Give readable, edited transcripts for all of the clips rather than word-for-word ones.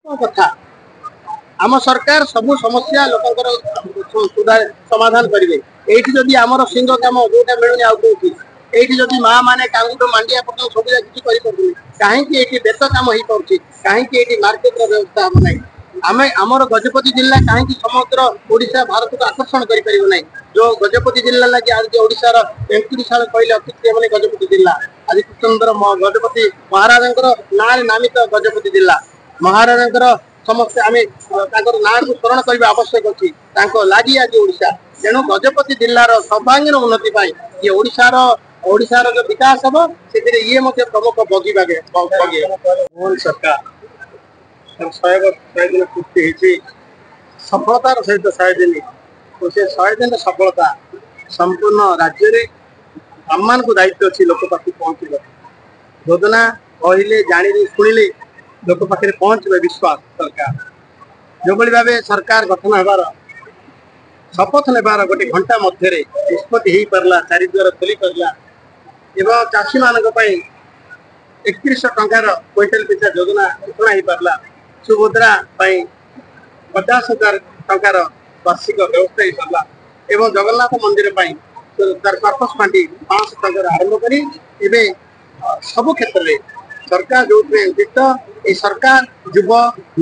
कथा आम सरकार सबू समस्या लोकर समाधान करेंगे ये जदि आमर सिंह काम जोटा मिलूनी आउ कौटी ये जदि माँ मैंने कांगुट मांडिया पर्यटन सब किसी कहीं देश काम हो पार्टी कहीं मार्केट व्यवस्था हम ना आम आमर गजपति जिला कहीं समग्र ओडिशा भारत को आकर्षण कर जो गजपति जिला लगे आज ओडार 33 कहले अत्युक्ति मैंने गजपति जिला आज कृष्णचंद्र गजपति महाराजा ना नामित गजपति जिला महाराजा समस्त आम ना को स्मरण करने आवश्यक अच्छी लगी आज ओडिशा तेणु गजपति जिलार सर्वांगीन उन्नति ये ओडिशार ओडिशार जो विकास हम से ये प्रमुख बगी बागे मोहन सरकार 100 दिन पूर्ति सफलतार सहित 100 दिन तो से 100 दिन सफलता संपूर्ण राज्य में आम को दायित्व अच्छी लोक पाखे पहुँचे योजना कहले जाणी शुणिले लोक पाखे पहुँचे विश्वास सरकार जो भाव सरकार गठन होबार शपथ नेबार गोटे घंटा मध्य निष्पत्ति हो पारा चारिद्वार खोली पारा एवं चाषी मान 3100 टंकार क्विंटाल पिछा योजना घोषणा हो पारा सुभद्रा 50,000 टंकार वार्षिक व्यवस्था हो पारा एवं जगन्नाथ मंदिर तार कर्पस पांटी 500 टंकार आरंभ कर सब क्षेत्र में सरकार जो ये सरकार युव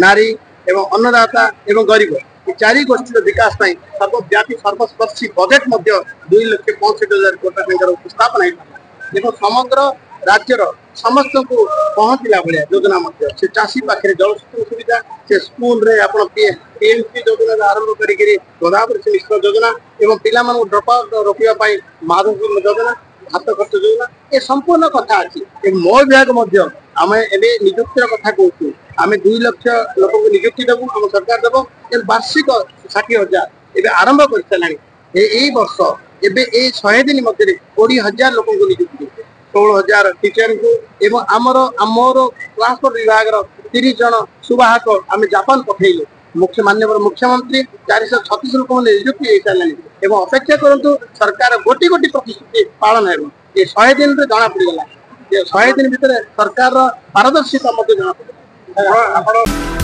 नारी एवं अन्नदाता एवं गरीब ये 4 गोष्ठी विकास सर्वव्यापी सर्वस्पर्शी बजेट 2,65,000 कोटी टंकार उपस्थापन हो समग्र राज्यर समस्त को पहुँचला भाया योजना से चाषी पाखे जलसेचन सुविधा से स्कूल रे आप पीएमसी योजना आरंभ कर गोदावरी मिश्र योजना एवं पिला ड्रप आउट रोकने माधव योजना हाथ खर्च योजना ये संपूर्ण कथा अच्छी मो विभाग आम ए निजुक्तिर कथा कहूँ आम 2 लाख लोक निजुक्ति देवु आम सरकार देव वार्षिक 60,000 ए आरंभ कर सारे यही वर्ष एवं 100 दिन मध्य 20,000 लोक निजुक्ति 16,000 टीचर को एवं आमर ट्रांसपोर्ट विभाग 30 जन सुवाहक आम जापान पठेलु माननीय मुख्यमंत्री 436 लोक निजुक्ति हो सारे एवं अपेक्षा करूँ सरकार गोटी गोटी प्रतिश्रुति पालन हो ये 100 दिन जना पड़गला 100 दिन भितर सरकार पारदर्शिता जना पड़ा।